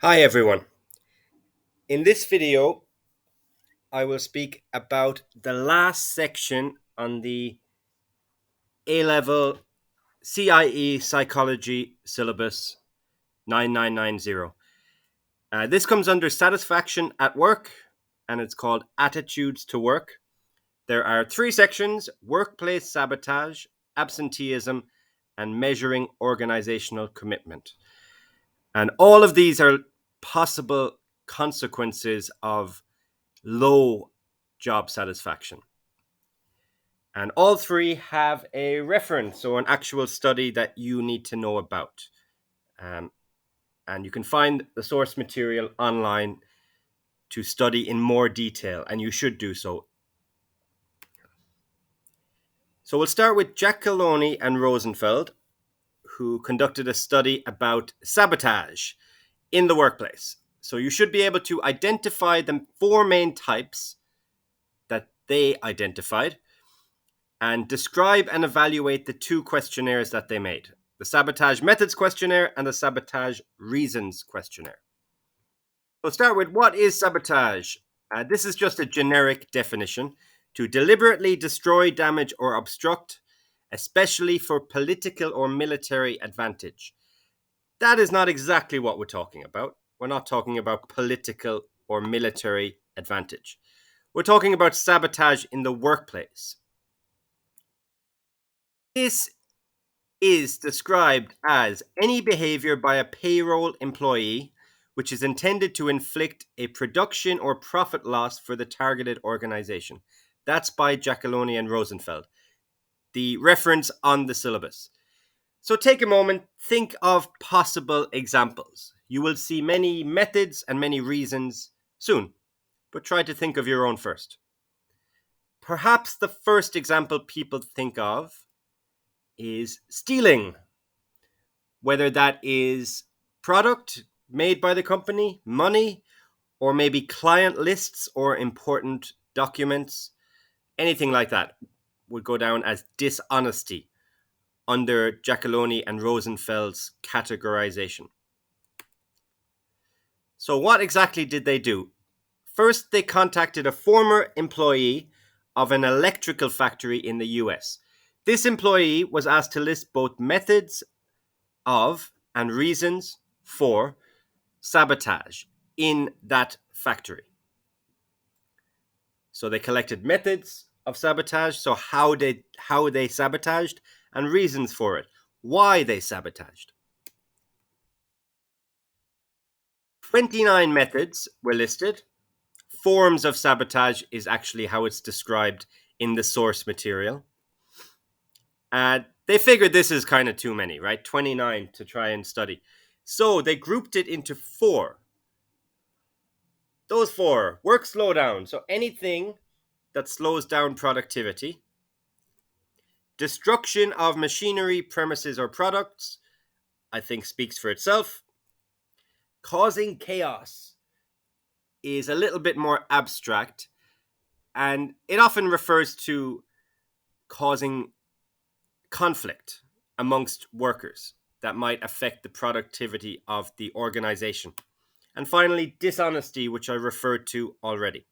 Hi everyone. In this video, I will speak about the last section on the A-level CIE Psychology Syllabus 9990. This comes under Satisfaction at Work, and it's called Attitudes to Work. There are three sections: Workplace Sabotage, Absenteeism, and Measuring Organizational Commitment. And all of these are possible consequences of low job satisfaction. And all three have a reference or an actual study that you need to know about. Um, and you can find the source material online to study in more detail, and you should do so. So we'll start with Giacalone and Rosenfeld, who conducted a study about sabotage in the workplace. So you should be able to identify the four main types that they identified and describe and evaluate the two questionnaires that they made: the sabotage methods questionnaire and the sabotage reasons questionnaire. We'll start with what is sabotage. This is just a generic definition: to deliberately destroy, damage, or obstruct, especially for political or military advantage. That is not exactly what we're talking about. We're not talking about political or military advantage. We're talking about sabotage in the workplace. This is described as any behavior by a payroll employee which is intended to inflict a production or profit loss for the targeted organization. That's by Giacalone and Rosenfeld, the reference on the syllabus. So take a moment, think of possible examples. You will see many methods and many reasons soon, but try to think of your own first. Perhaps the first example people think of is stealing, whether that is product made by the company, money, or maybe client lists or important documents. Anything like that would go down as dishonesty under Giacalone and Rosenfeld's categorization. So, what exactly did they do? First, they contacted a former employee of an electrical factory in the US. This employee was asked to list both methods of and reasons for sabotage in that factory. So they collected methods of sabotage, so how they sabotaged, and reasons for it, why they sabotaged. 29 methods were listed. Forms of sabotage is actually how it's described in the source material. They figured this is kind of too many, right? 29 to try and study. So they grouped it into four. Those four: work slowdown, so anything that slows down productivity; destruction of machinery, premises, or products, I think speaks for itself; causing chaos is a little bit more abstract, and it often refers to causing conflict amongst workers that might affect the productivity of the organization. And finally, dishonesty, which I referred to already.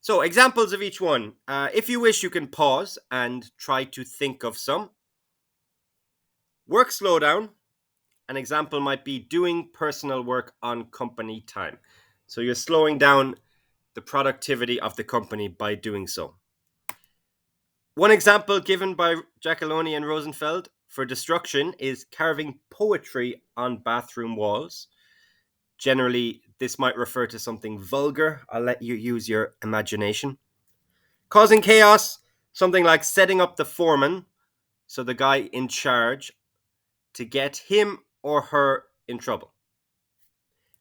So, examples of each one. If you wish, you can pause and try to think of some. Work slowdown. An example might be doing personal work on company time. So, you're slowing down the productivity of the company by doing so. One example given by Giacalone and Rosenfeld for destruction is carving poetry on bathroom walls. Generally, this might refer to something vulgar. I'll let you use your imagination. Causing chaos, something like setting up the foreman, so the guy in charge, to get him or her in trouble.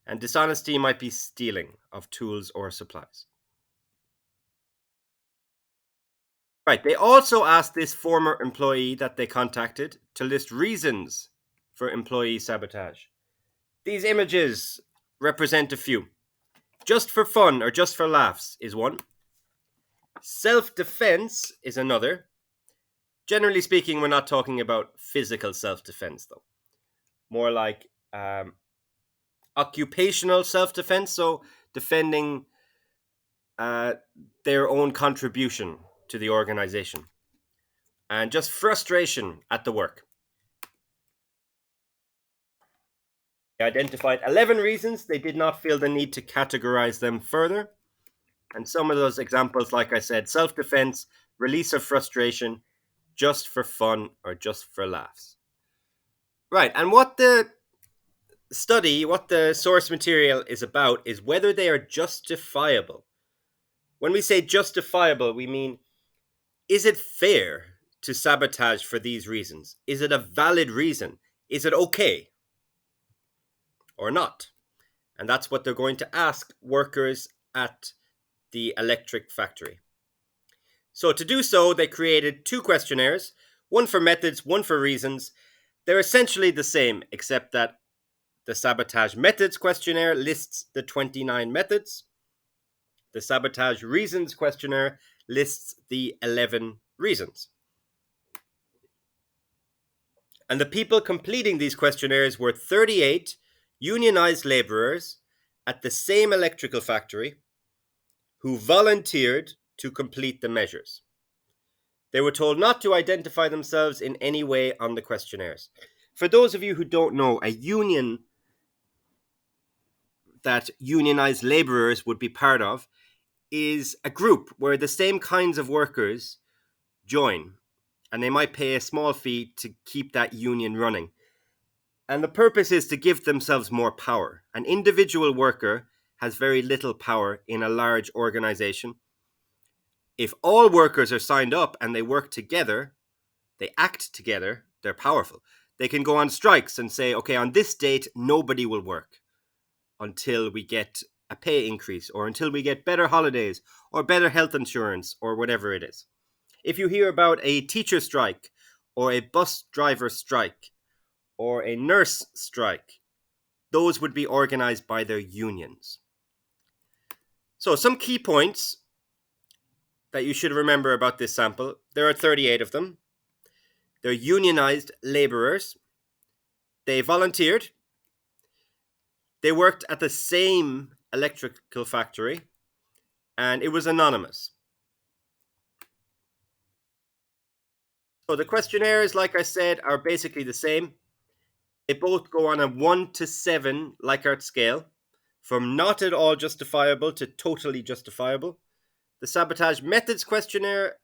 And dishonesty might be stealing of tools or supplies. Right, they also asked this former employee that they contacted to list reasons for employee sabotage. These images represent a few. Just for fun or just for laughs is one. Self-defense is another. Generally speaking, we're not talking about physical self-defense, though. More like occupational self-defense, so defending uh, their own contribution to the organization, and just frustration at the work. They identified 11 reasons they did not feel the need to categorize them further. And some of those examples, like I said, self-defense, release of frustration, just for fun or just for laughs. Right, and what the source material is about is whether they are justifiable. When we say justifiable, we mean, is it fair to sabotage for these reasons? Is it a valid reason? Is it okay or not? And that's what they're going to ask workers at the electric factory. So to do so, they created 2 questionnaires, one for methods, one for reasons. They're essentially the same, except that the sabotage methods questionnaire lists the 29 methods. The sabotage reasons questionnaire lists the 11 reasons. And the people completing these questionnaires were 38 unionized laborers at the same electrical factory who volunteered to complete the measures. They were told not to identify themselves in any way on the questionnaires. For those of you who don't know, a union that unionized laborers would be part of is a group where the same kinds of workers join, and they might pay a small fee to keep that union running. And the purpose is to give themselves more power. An individual worker has very little power in a large organization. If all workers are signed up and they work together, they act together, they're powerful. They can go on strikes and say, okay, on this date, nobody will work until we get a pay increase or until we get better holidays or better health insurance or whatever it is. If you hear about a teacher strike or a bus driver strike or a nurse strike, those would be organized by their unions. So some key points that you should remember about this sample. There are 38 of them. They're unionized laborers. They volunteered. They worked at the same electrical factory, and it was anonymous. So the questionnaires, like I said, are basically the same. They both go on a 1 to 7 Likert scale, from not at all justifiable to totally justifiable. The sabotage methods questionnaire,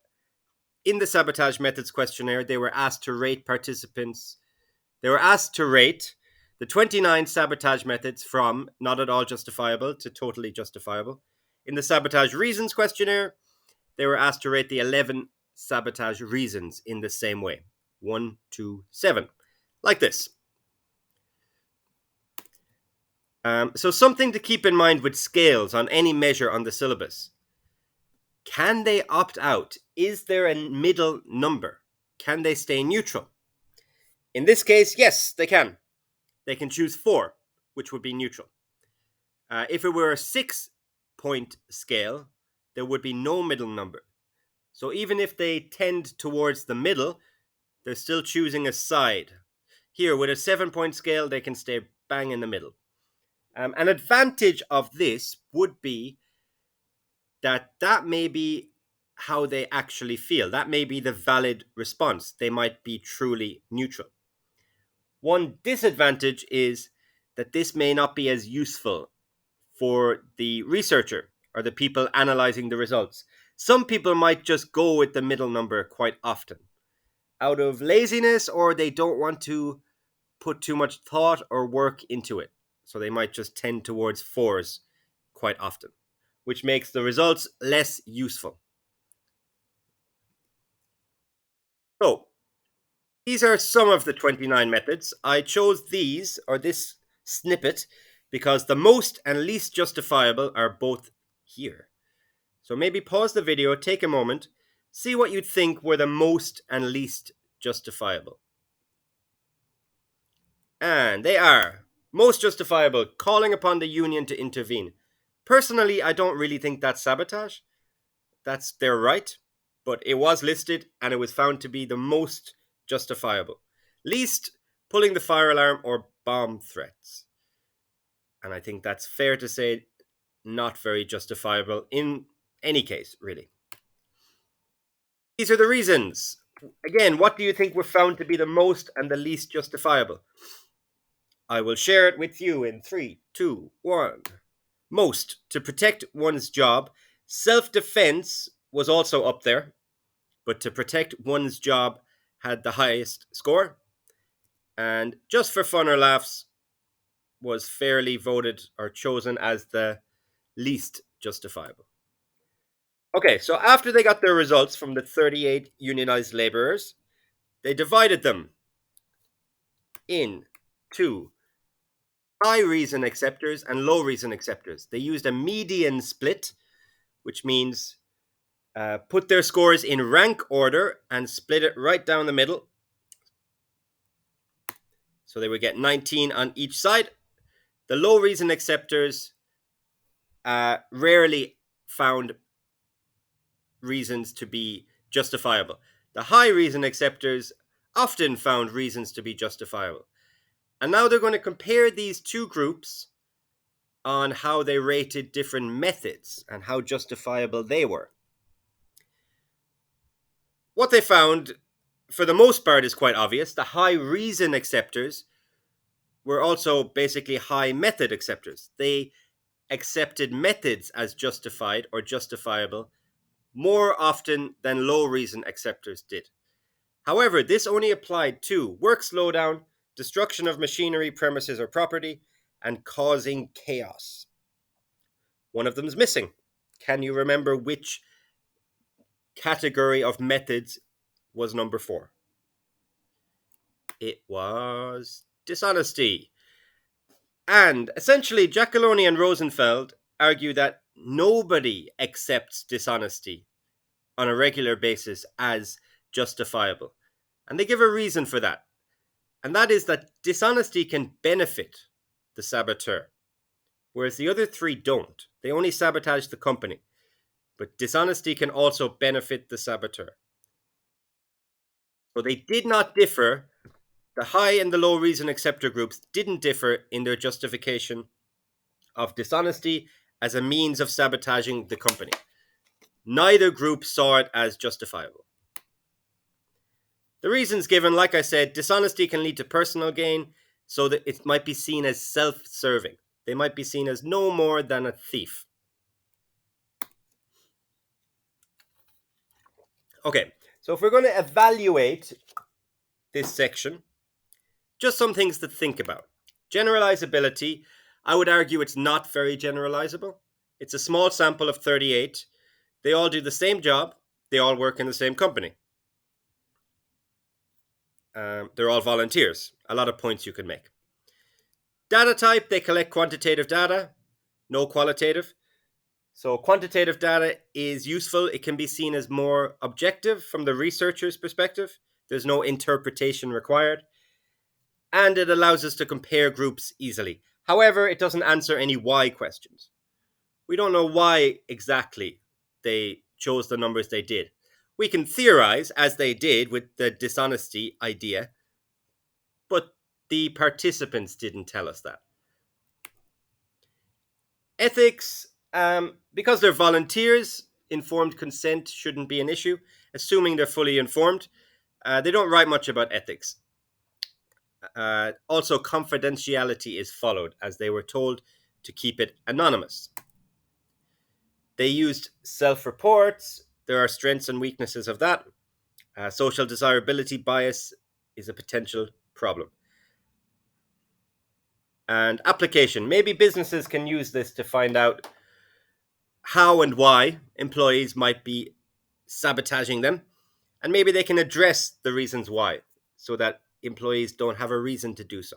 in the sabotage methods questionnaire, they were asked to rate participants. They were asked to rate the 29 sabotage methods from not at all justifiable to totally justifiable. In the sabotage reasons questionnaire, they were asked to rate the 11 sabotage reasons in the same way, 1 to 7, like this. So something to keep in mind with scales on any measure on the syllabus. Can they opt out? Is there a middle number? Can they stay neutral? In this case, yes, they can. They can choose 4, which would be neutral. If it were a 6-point scale, there would be no middle number. So even if they tend towards the middle, they're still choosing a side. Here, with a 7-point scale, they can stay bang in the middle. An advantage of this would be that may be how they actually feel. That may be the valid response. They might be truly neutral. One disadvantage is that this may not be as useful for the researcher or the people analyzing the results. Some people might just go with the middle number quite often out of laziness, or they don't want to put too much thought or work into it. So they might just tend towards 4s quite often, which makes the results less useful. So these are some of the 29 methods. I chose these, or this snippet, because the most and least justifiable are both here. So maybe pause the video, take a moment, see what you'd think were the most and least justifiable. And they are most justifiable, calling upon the union to intervene. Personally, I don't really think that's sabotage. That's their right, but it was listed and it was found to be the most justifiable. Least, pulling the fire alarm or bomb threats. And I think that's fair to say not very justifiable in any case, really. These are the reasons. Again, what do you think were found to be the most and the least justifiable? I will share it with you in 3, 2, 1. Most, to protect one's job. Self defense was also up there, but to protect one's job had the highest score. And just for fun or laughs, was fairly voted or chosen as the least justifiable. Okay, so after they got their results from the 38 unionized laborers, they divided them into high reason acceptors and low reason acceptors. They used a median split, which means put their scores in rank order and split it right down the middle. So they would get 19 on each side. The low reason acceptors rarely found reasons to be justifiable. The high reason acceptors often found reasons to be justifiable. And now they're going to compare these two groups on how they rated different methods and how justifiable they were. What they found, for the most part, is quite obvious. The high reason acceptors were also basically high method acceptors. They accepted methods as justified or justifiable more often than low reason acceptors did. However, this only applied to work slowdown, destruction of machinery, premises, or property, and causing chaos. One of them is missing. Can you remember which category of methods was number 4? It was dishonesty. And essentially, Giacalone and Rosenfeld argue that nobody accepts dishonesty on a regular basis as justifiable. And they give a reason for that. And that is that dishonesty can benefit the saboteur, whereas the other 3 don't. They only sabotage the company. But dishonesty can also benefit the saboteur. So they did not differ. The high and the low reason acceptor groups didn't differ in their justification of dishonesty as a means of sabotaging the company. Neither group saw it as justifiable. The reasons given, like I said, dishonesty can lead to personal gain, so that it might be seen as self-serving. They might be seen as no more than a thief. Okay, so if we're going to evaluate this section, just some things to think about. Generalizability, I would argue it's not very generalizable. It's a small sample of 38. They all do the same job. They all work in the same company. They're all volunteers. A lot of points you can make. Data type, they collect quantitative data, no qualitative. So quantitative data is useful. It can be seen as more objective from the researcher's perspective. There's no interpretation required. And it allows us to compare groups easily. However, it doesn't answer any why questions. We don't know why exactly they chose the numbers they did. We can theorize, as they did with the dishonesty idea, but the participants didn't tell us that. Ethics, because they're volunteers, informed consent shouldn't be an issue, assuming they're fully informed. They don't write much about ethics. Also, confidentiality is followed, as they were told to keep it anonymous. They used self-reports. There are strengths and weaknesses of that. Social desirability bias is a potential problem. And application. Maybe businesses can use this to find out how and why employees might be sabotaging them. And maybe they can address the reasons why so that employees don't have a reason to do so.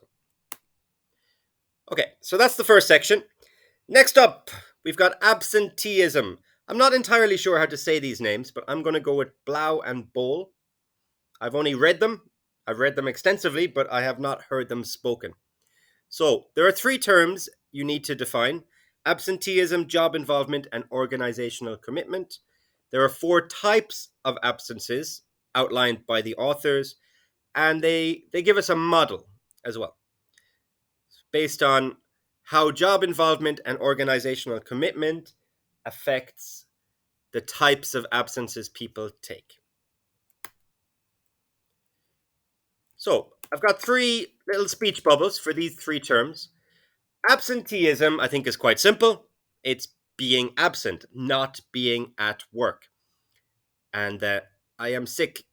Okay, so that's the first section. Next up, we've got absenteeism. I'm not entirely sure how to say these names, but I'm going to go with Blau and Bohl. I've only read them. I've read them extensively, but I have not heard them spoken. So there are 3 terms you need to define: absenteeism, job involvement, and organizational commitment. There are 4 types of absences outlined by the authors, and they give us a model as well, based on how job involvement and organizational commitment affects the types of absences people take. So I've got three little speech bubbles for these three terms. Absenteeism, I think, is quite simple. It's being absent, not being at work. And I am sick,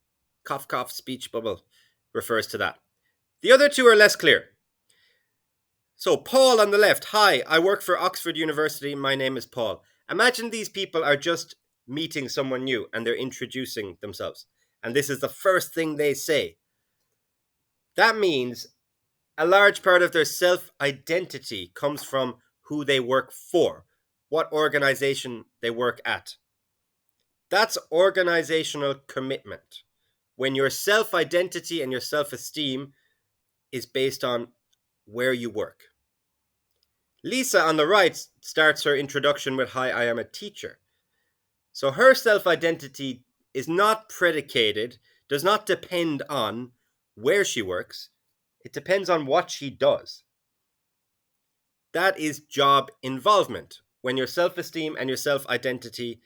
cough, cough, speech bubble refers to that. The other two are less clear. So, Paul on the left. Hi, I work for Oxford University. My name is Paul. Imagine these people are just meeting someone new and they're introducing themselves. And this is the first thing they say. That means a large part of their self identity comes from who they work for, what organization they work at. That's organizational commitment. When your self identity and your self esteem is based on where you work. Lisa on the right starts her introduction with, Hi, I am a teacher. So her self identity is not predicated, does not depend on where she works, it depends on what she does. That is job involvement, when your self esteem and your self identity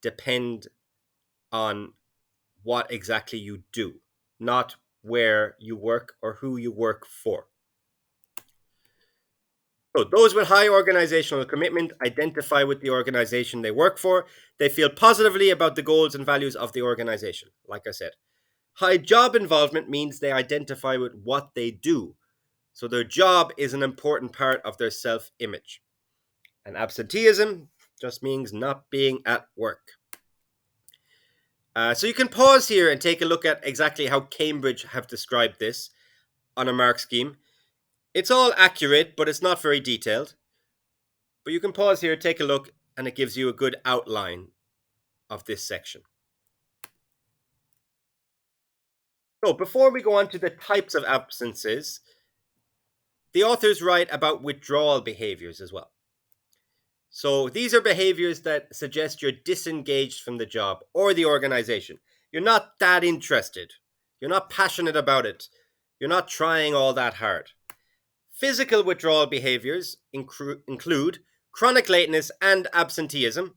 depend on what exactly you do, not where you work or who you work for. So those with high organizational commitment identify with the organization they work for. They feel positively about the goals and values of the organization, like I said. High job involvement means they identify with what they do. So their job is an important part of their self-image. And absenteeism just means not being at work. So you can pause here and take a look at exactly how Cambridge have described this on a mark scheme. It's all accurate, but it's not very detailed. But you can pause here, take a look, and it gives you a good outline of this section. So before we go on to the types of absences, the authors write about withdrawal behaviors as well. So these are behaviors that suggest you're disengaged from the job or the organization. You're not that interested. You're not passionate about it. You're not trying all that hard. Physical withdrawal behaviors include chronic lateness and absenteeism.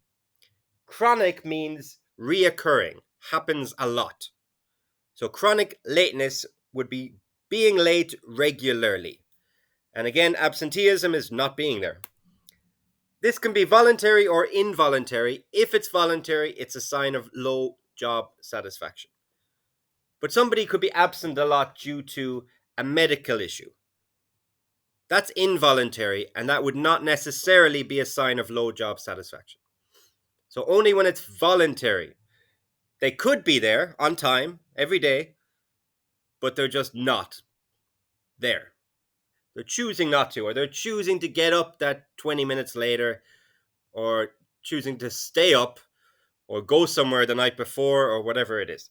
Chronic means reoccurring, happens a lot. So chronic lateness would be being late regularly. And again, absenteeism is not being there. This can be voluntary or involuntary. If it's voluntary, it's a sign of low job satisfaction. But somebody could be absent a lot due to a medical issue. That's involuntary, and that would not necessarily be a sign of low job satisfaction. So only when it's voluntary. They could be there on time every day, but they're just not there. They're choosing not to, or they're choosing to get up that 20 minutes later, or choosing to stay up, or go somewhere the night before, or whatever it is.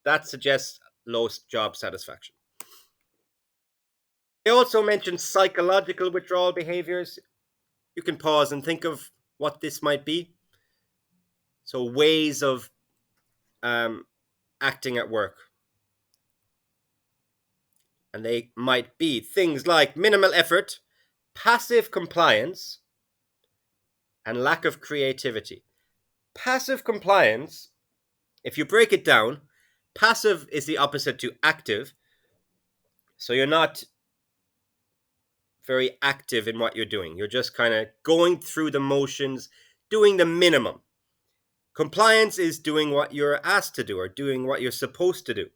That suggests low job satisfaction. They also mentioned psychological withdrawal behaviors. You can pause and think of what this might be. So ways of acting at work. And they might be things like minimal effort, passive compliance, and lack of creativity. Passive compliance, if you break it down, passive is the opposite to active. So you're not very active in what you're doing. You're just kind of going through the motions, doing the minimum. Compliance is doing what you're asked to do or doing what you're supposed to do.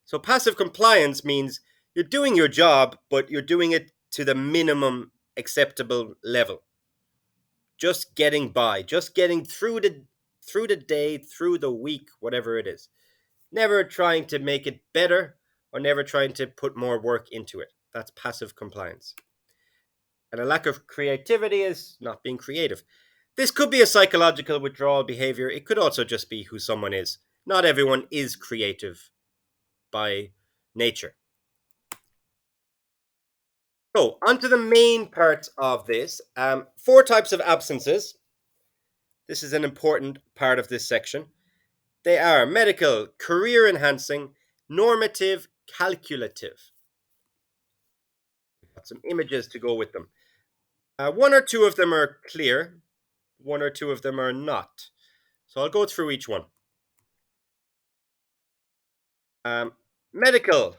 So passive compliance means you're doing your job, but you're doing it to the minimum acceptable level. Just getting by, just getting through the day, through the week, whatever it is. Never trying to make it better or never trying to put more work into it. That's passive compliance. And a lack of creativity is not being creative. This could be a psychological withdrawal behavior. It could also just be who someone is. Not everyone is creative by nature. So, onto the main parts of this. 4 types of absences. This is an important part of this section. They are medical, career enhancing, normative, calculative. Got some images to go with them. One or two of them are clear, one or two of them are not. So I'll go through each one. Um, Medical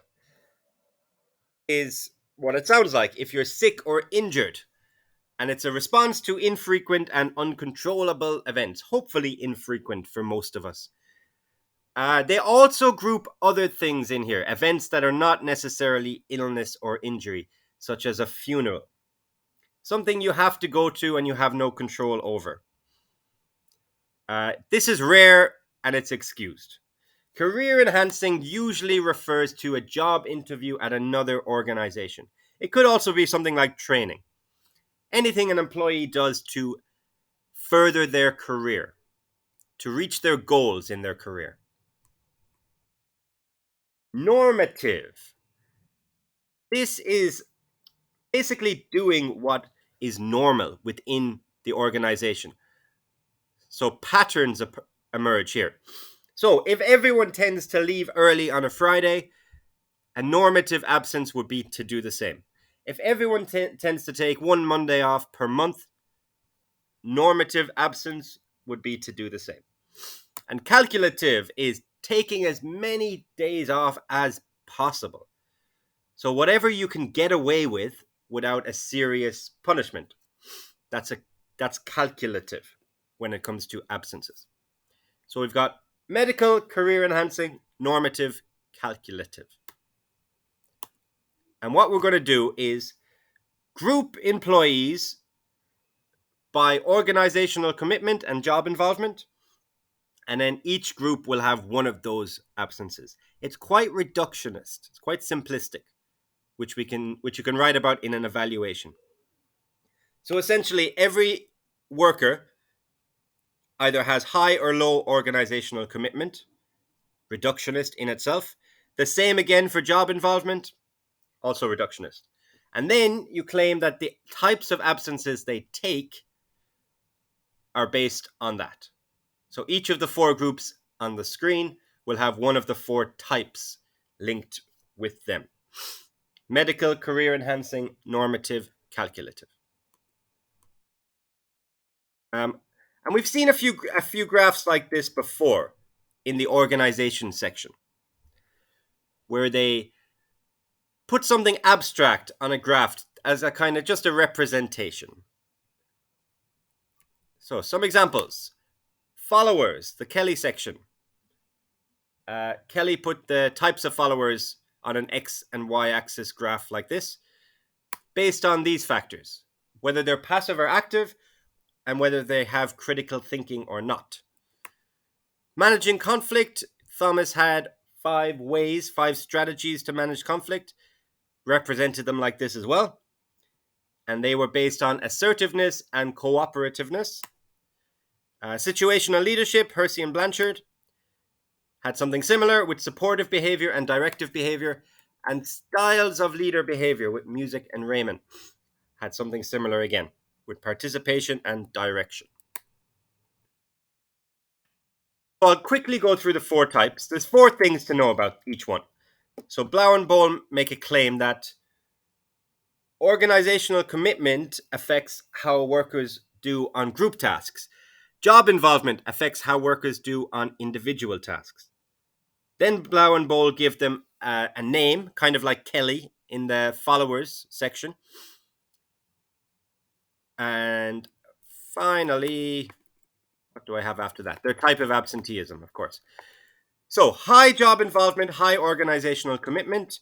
is what it sounds like if you're sick or injured, and it's a response to infrequent and uncontrollable events, hopefully infrequent for most of us. They also group other things in here, events that are not necessarily illness or injury, such as a funeral, something you have to go to and you have no control over. This is rare and it's excused. Career enhancing usually refers to a job interview at another organization. It could also be something like training. Anything an employee does to further their career, to reach their goals in their career. Normative. This is basically doing what is normal within the organization. So patterns emerge here. So if everyone tends to leave early on a Friday, a normative absence would be to do the same. If everyone tends to take one Monday off per month, normative absence would be to do the same. And calculative is taking as many days off as possible. So whatever you can get away with without a serious punishment. That's calculative when it comes to absences. So we've got medical, career enhancing, normative, calculative. And what we're going to do is group employees by organizational commitment and job involvement. And then each group will have one of those absences. It's quite reductionist. It's quite simplistic, which you can write about in an evaluation. So essentially, every worker either has high or low organizational commitment, reductionist in itself. The same again for job involvement, also reductionist. And then you claim that the types of absences they take are based on that. So each of the four groups on the screen will have one of the four types linked with them: medical, career enhancing, normative, calculative. And we've seen a few graphs like this before in the organization section, where they put something abstract on a graph as a kind of just a representation. So some examples: followers, the Kelly section. Kelly put the types of followers on an X and Y axis graph like this, based on these factors: whether they're passive or active, and whether they have critical thinking or not. Managing conflict, Thomas had 5 strategies to manage conflict, represented them like this as well. And they were based on assertiveness and cooperativeness. Situational leadership, Hersey and Blanchard, had something similar with supportive behavior and directive behavior. And styles of leader behavior with Music and Raymond had something similar again, with participation and direction. I'll quickly go through the 4 types. There's 4 things to know about each one. So Blau and Bohl make a claim that organizational commitment affects how workers do on group tasks. Job involvement affects how workers do on individual tasks. Then Blau and Bohl give them a name, kind of like Kelly in the followers section. And finally, what do I have after that? Their type of absenteeism, of course. So high job involvement, high organizational commitment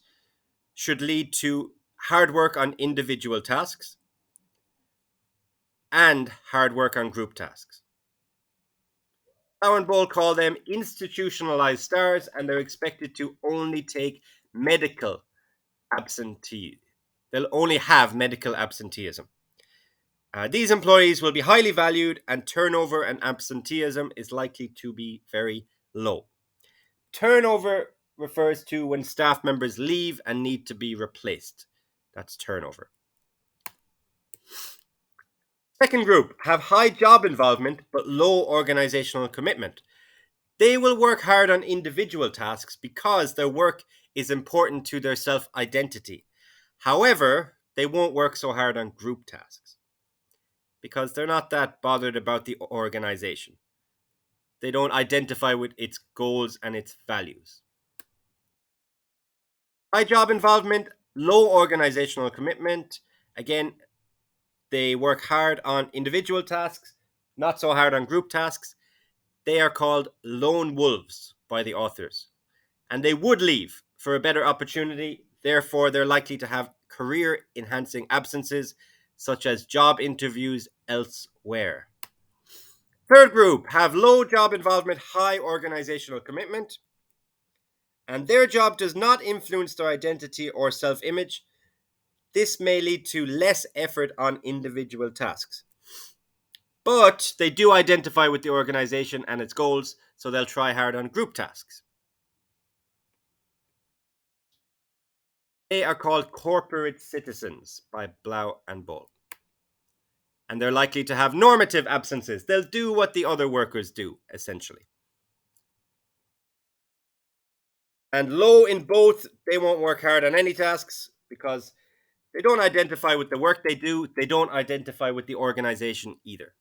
should lead to hard work on individual tasks and hard work on group tasks. Blau and Bohl call them institutionalized stars, and they're expected to only take medical absentee. They'll only have medical absenteeism. These employees will be highly valued, and turnover and absenteeism is likely to be very low. Turnover refers to when staff members leave and need to be replaced. That's turnover. Second group have high job involvement but low organizational commitment. They will work hard on individual tasks because their work is important to their self-identity. However, they won't work so hard on group tasks. because they're not that bothered about the organization. They don't identify with its goals and its values. High job involvement, low organizational commitment. Again, they work hard on individual tasks, not so hard on group tasks. They are called lone wolves by the authors, and they would leave for a better opportunity. Therefore, they're likely to have career enhancing absences, such as job interviews elsewhere. Third group have low job involvement, high organizational commitment, and their job does not influence their identity or self image. This may lead to less effort on individual tasks. But they do identify with the organization and its goals, so they'll try hard on group tasks. They are called corporate citizens by Blau and Boll. And they're likely to have normative absences. They'll do what the other workers do, essentially. And low in both, they won't work hard on any tasks because they don't identify with the work they do. They don't identify with the organization either.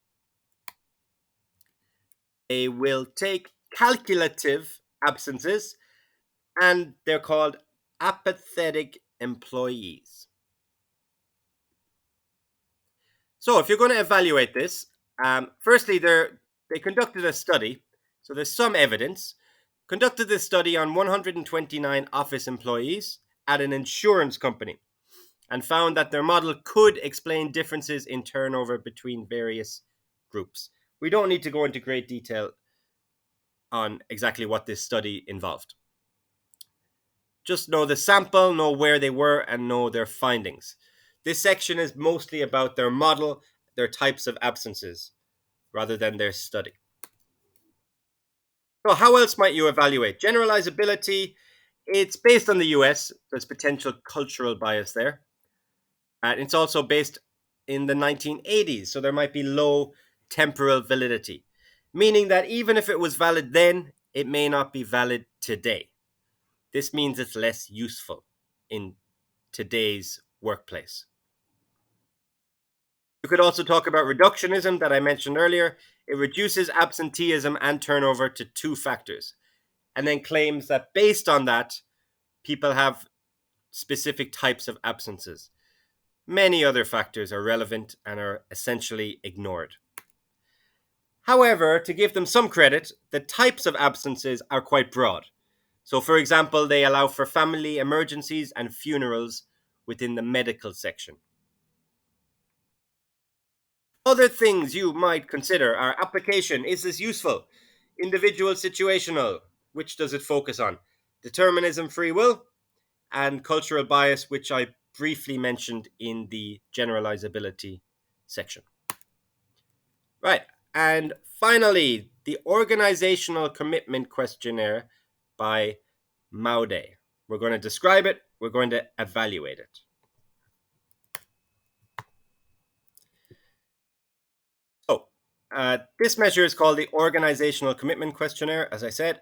They will take calculative absences, and they're called apathetic employees. So, if you're going to evaluate this, firstly, they conducted a study, so there's some evidence. Conducted this study on 129 office employees at an insurance company and found that their model could explain differences in turnover between various groups. We don't need to go into great detail on exactly what this study involved. Just know the sample, know where they were, and know their findings. This section is mostly about their model, their types of absences, rather than their study. So, how else might you evaluate? Generalizability, it's based on the US. There's potential cultural bias there. And it's also based in the 1980s, so there might be low temporal validity, meaning that even if it was valid then, it may not be valid today. This means it's less useful in today's workplace. You could also talk about reductionism that I mentioned earlier. It reduces absenteeism and turnover to 2 factors, and then claims that based on that, people have specific types of absences. Many other factors are relevant and are essentially ignored. However, to give them some credit, the types of absences are quite broad. So, for example, they allow for family emergencies and funerals within the medical section. Other things you might consider are application. Is this useful? Individual situational. Which does it focus on? Determinism, free will, and cultural bias, which I briefly mentioned in the generalizability section. Right. And finally, the organizational commitment questionnaire by Maude. We're going to describe it, we're going to evaluate it. So, this measure is called the Organizational Commitment Questionnaire, as I said,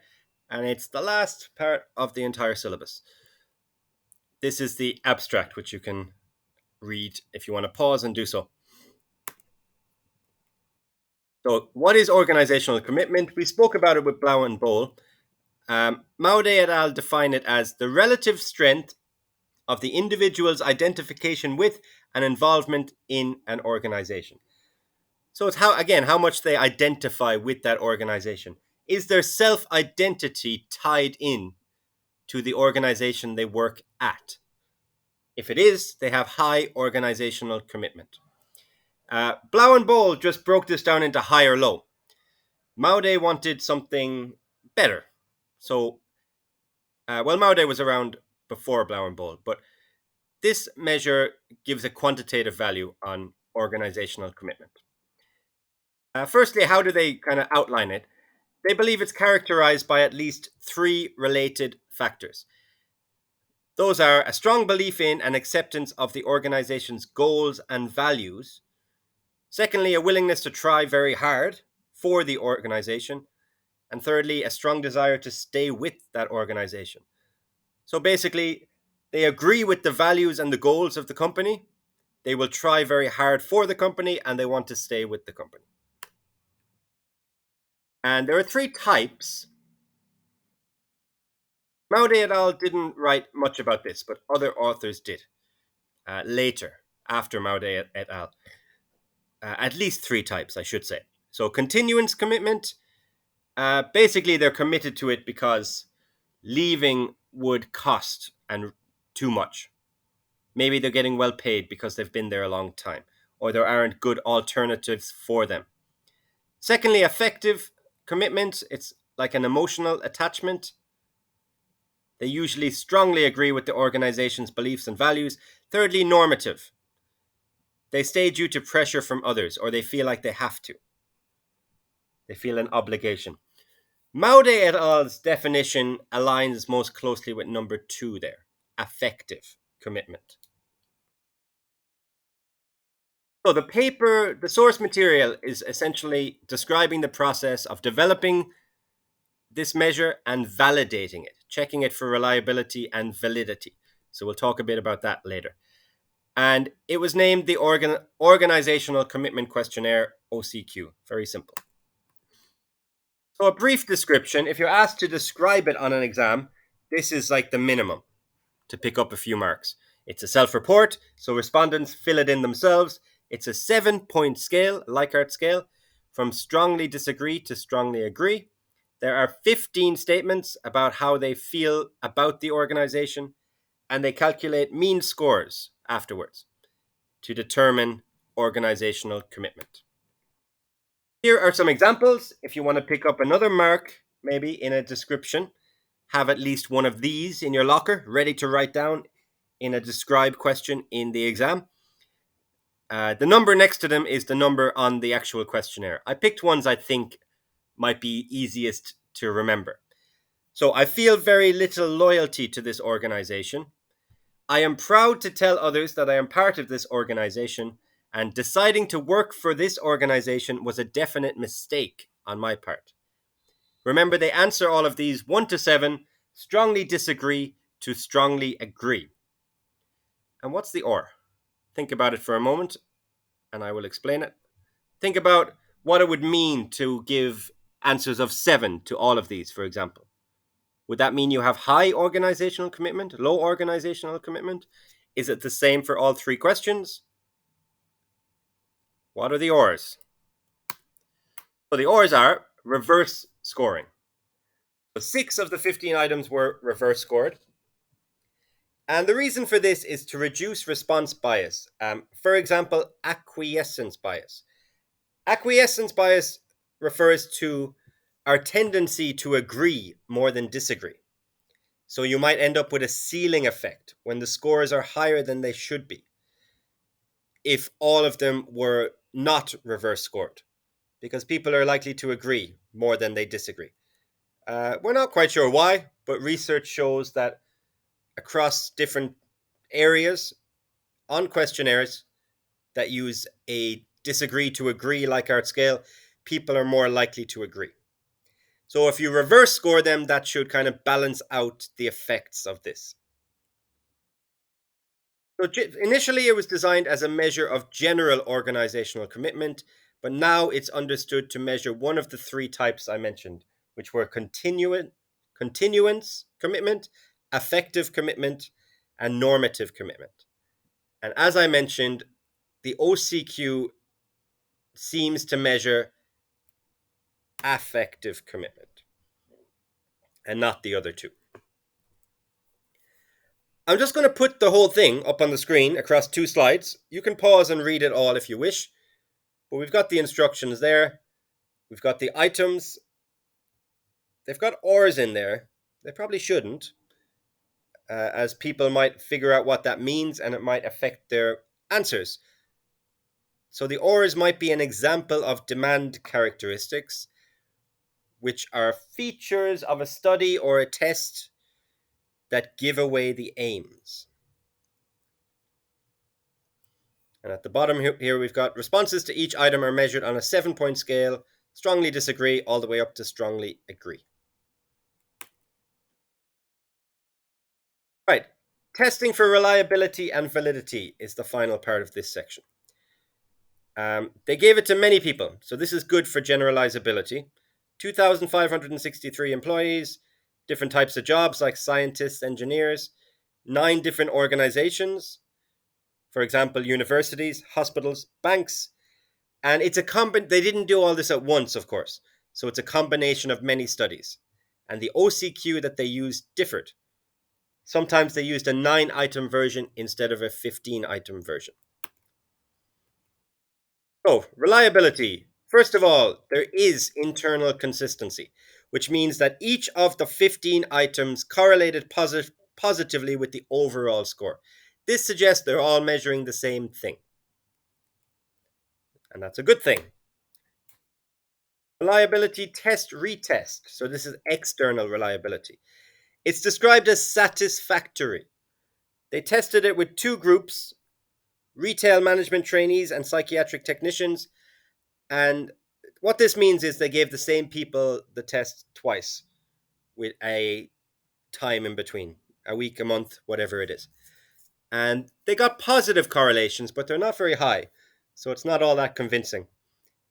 and it's the last part of the entire syllabus. This is the abstract, which you can read if you want to pause and do so. So, what is organizational commitment? We spoke about it with Blau and Boll. Maude et al. Define it as the relative strength of the individual's identification with and involvement in an organization. So it's how much they identify with that organization. Is their self-identity tied in to the organization they work at? If it is, they have high organizational commitment. Blau and Boll just broke this down into high or low. Maude wanted something better. So, Maude was around before Blau and Boll, but this measure gives a quantitative value on organizational commitment. Firstly, how do they kind of outline it? They believe it's characterized by at least 3 related factors. Those are a strong belief in and acceptance of the organization's goals and values. Secondly, a willingness to try very hard for the organization. And thirdly, a strong desire to stay with that organization. So basically, they agree with the values and the goals of the company, They will try very hard for the company and they want to stay with the company. And there are three types. Maude et al. Didn't write much about this, but other authors did later, after Maude et al. At least three types, I should say. So, continuance commitment, basically, they're committed to it because leaving would cost and too much. Maybe they're getting well paid because they've been there a long time, or there aren't good alternatives for them. Secondly, affective commitment, it's like an emotional attachment. They usually strongly agree with the organization's beliefs and values. Thirdly, normative. They stay due to pressure from others, or they feel like they have to. They feel an obligation. Maude et al.'s definition aligns most closely with number 2 there, affective commitment. So the paper, the source material is essentially describing the process of developing this measure and validating it, checking it for reliability and validity. So we'll talk a bit about that later. And it was named the Organizational Commitment Questionnaire, OCQ. Very simple. So a brief description, if you're asked to describe it on an exam, this is like the minimum to pick up a few marks. It's a self-report, so respondents fill it in themselves. It's a 7-point scale, Likert scale, from strongly disagree to strongly agree. There are 15 statements about how they feel about the organization, and they calculate mean scores afterwards to determine organizational commitment. Here are some examples. If you want to pick up another mark, maybe in a description, have at least one of these in your locker, ready to write down in a describe question in the exam. The number next to them is the number on the actual questionnaire. I picked ones I think might be easiest to remember. So I feel very little loyalty to this organization. I am proud to tell others that I am part of this organization, and deciding to work for this organization was a definite mistake on my part. Remember, they answer all of these 1 to 7, strongly disagree to strongly agree. And what's the or? Think about it for a moment, and I will explain it. Think about what it would mean to give answers of 7 to all of these, for example. Would that mean you have high organizational commitment, low organizational commitment? Is it the same for all 3 questions? What are the ors? So the ors are reverse scoring. So 6 of the 15 items were reverse scored. And the reason for this is to reduce response bias. For example, acquiescence bias. Acquiescence bias refers to our tendency to agree more than disagree. So you might end up with a ceiling effect when the scores are higher than they should be if all of them were not reverse scored, because people are likely to agree more than they disagree. We're not quite sure why, but research shows that across different areas on questionnaires that use a disagree to agree Likert scale, people are more likely to agree. So if you reverse score them, that should kind of balance out the effects of this. So initially, it was designed as a measure of general organizational commitment, but now it's understood to measure one of the 3 types I mentioned, which were continuance commitment, affective commitment, and normative commitment. And as I mentioned, the OCQ seems to measure affective commitment and not the other 2. I'm just going to put the whole thing up on the screen across 2 slides. You can pause and read it all if you wish, but we've got the instructions there. We've got the items. They've got ors in there. They probably shouldn't, as people might figure out what that means and it might affect their answers. So the ors might be an example of demand characteristics, which are features of a study or a test that give away the aims. And at the bottom here, we've got responses to each item are measured on a 7-point scale, strongly disagree, all the way up to strongly agree. Right. Testing for reliability and validity is the final part of this section. They gave it to many people, so this is good for generalizability. 2,563 employees, different types of jobs like scientists, engineers, 9 different organizations, for example, universities, hospitals, banks, and it's a they didn't do all this at once, of course, so it's a combination of many studies. And the OCQ that they used differed. Sometimes they used a 9-item version instead of a 15-item version. So, reliability. First of all, there is internal consistency, which means that each of the 15 items correlated positively with the overall score. This suggests they're all measuring the same thing. And that's a good thing. Reliability test retest. So this is external reliability. It's described as satisfactory. They tested it with 2 groups, retail management trainees and psychiatric technicians. And what this means is they gave the same people the test twice with a time in between, a week, a month, whatever it is. And they got positive correlations, but they're not very high. So it's not all that convincing.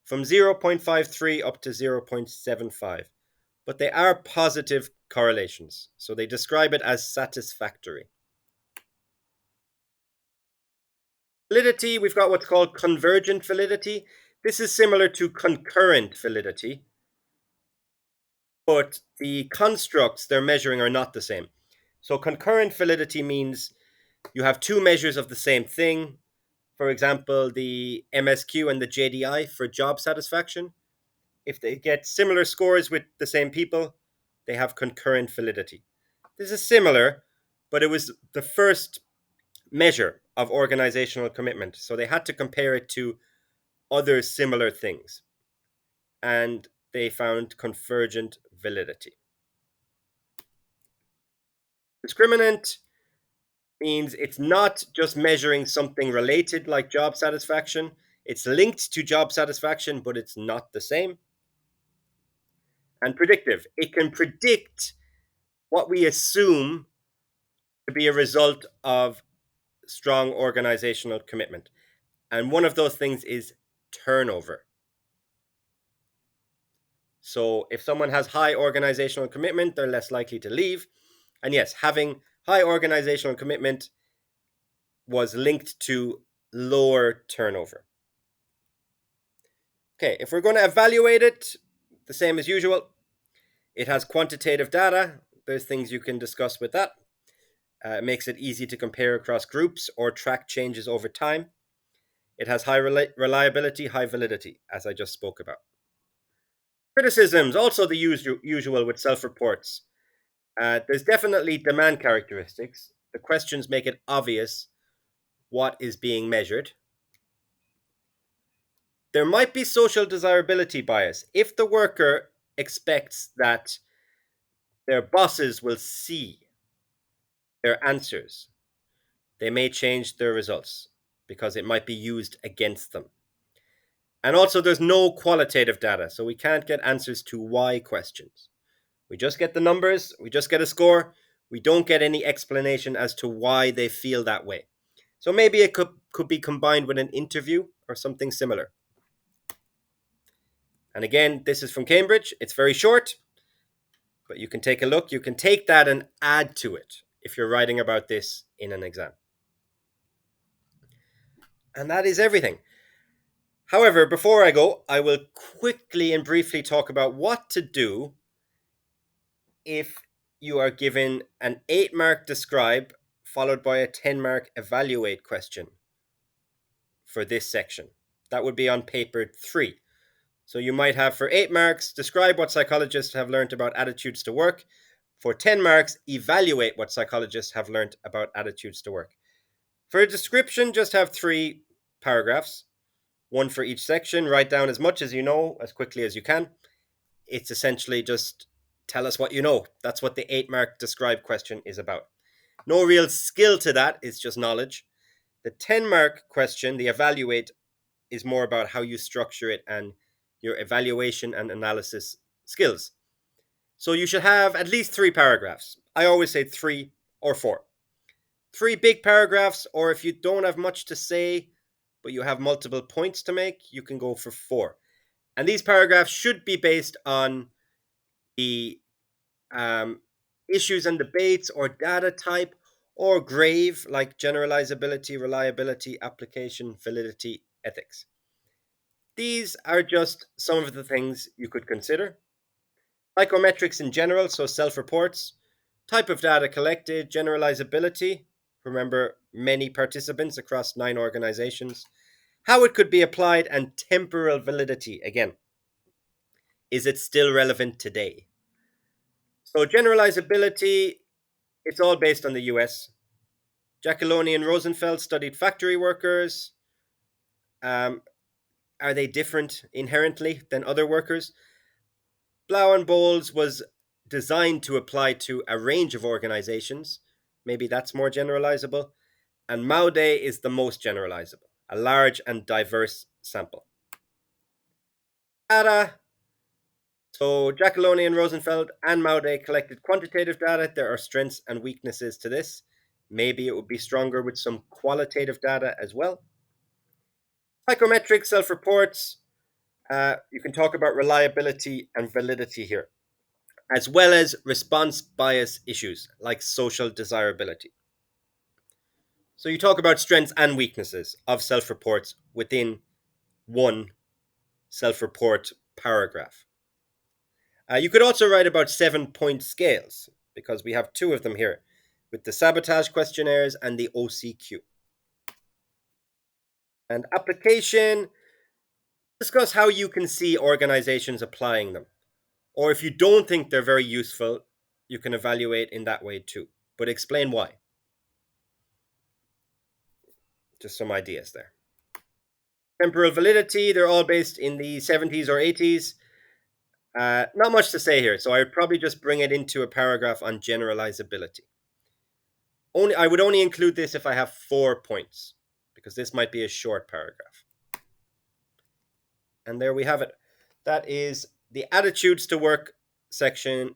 From 0.53 up to 0.75. But they are positive correlations. So they describe it as satisfactory. Validity, we've got what's called convergent validity. This is similar to concurrent validity, but the constructs they're measuring are not the same. So concurrent validity means you have 2 measures of the same thing. For example, the MSQ and the JDI for job satisfaction. If they get similar scores with the same people, they have concurrent validity. This is similar, but it was the first measure of organizational commitment. So they had to compare it to other similar things. And they found convergent validity. Discriminant means it's not just measuring something related like job satisfaction. It's linked to job satisfaction, but it's not the same. And predictive, it can predict what we assume to be a result of strong organizational commitment. And one of those things is turnover. So if someone has high organizational commitment, they're less likely to leave. And yes, having high organizational commitment was linked to lower turnover. Okay, if we're going to evaluate it, the same as usual. It has quantitative data. There's things you can discuss with that. It makes it easy to compare across groups or track changes over time. It has high reliability, high validity, as I just spoke about. Criticisms, also the usual with self-reports. There's definitely demand characteristics. The questions make it obvious what is being measured. There might be social desirability bias. If the worker expects that their bosses will see their answers, they may change their results because it might be used against them. And also, there's no qualitative data, so we can't get answers to why questions. We just get the numbers, we just get a score. We don't get any explanation as to why they feel that way. So maybe it could be combined with an interview or something similar. And again, this is from Cambridge. It's very short, but you can take a look. You can take that and add to it if you're writing about this in an exam. And that is everything. However, before I go, I will quickly and briefly talk about what to do if you are given an 8-mark describe followed by a 10-mark evaluate question for this section. That would be on paper 3. So you might have for 8 marks, describe what psychologists have learned about attitudes to work. For 10 marks, evaluate what psychologists have learned about attitudes to work. For a description, just have 3 paragraphs, 1 for each section. Write down as much as you know as quickly as you can. It's essentially just tell us what you know. That's what the 8-mark describe question is about. No real skill to that, it's just knowledge. The 10-mark question, the evaluate, is more about how you structure it and your evaluation and analysis skills. So you should have at least 3 paragraphs. I always say 3 or 4. 3 big paragraphs, or if you don't have much to say, but you have multiple points to make, you can go for 4. And these paragraphs should be based on the issues and debates or data type or grave, like generalizability, reliability, application, validity, ethics. These are just some of the things you could consider. Psychometrics in general, so self reports, type of data collected, generalizability, remember many participants across 9 organizations, how it could be applied, and temporal validity. Again, is it still relevant today? So, generalizability, it's all based on the US. Giacalone and Rosenfeld studied factory workers. Um, are they different inherently than other workers? Blau and Bowles was designed to apply to a range of organizations. Maybe that's more generalizable. And Maude is the most generalizable, a large and diverse sample. Data. So Giacalone and Rosenfeld and Maude collected quantitative data. There are strengths and weaknesses to this. Maybe it would be stronger with some qualitative data as well. Psychometric self-reports. You can talk about reliability and validity here, as well as response bias issues like social desirability. So you talk about strengths and weaknesses of self-reports within one self-report paragraph. You could also write about 7-point scales, because we have 2 of them here, with the sabotage questionnaires and the OCQ. And application, discuss how you can see organizations applying them. Or if you don't think they're very useful, you can evaluate in that way too. But explain why. Just some ideas there. Temporal validity, they're all based in the 70s or 80s. Not much to say here, so I would probably just bring it into a paragraph on generalizability. I would only include this if I have 4 points, because this might be a short paragraph. And there we have it. That is the attitudes to work section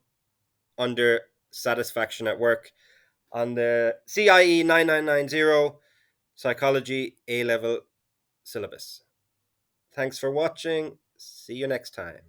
under satisfaction at work on the CIE 9990 Psychology A level syllabus. Thanks for watching. See you next time.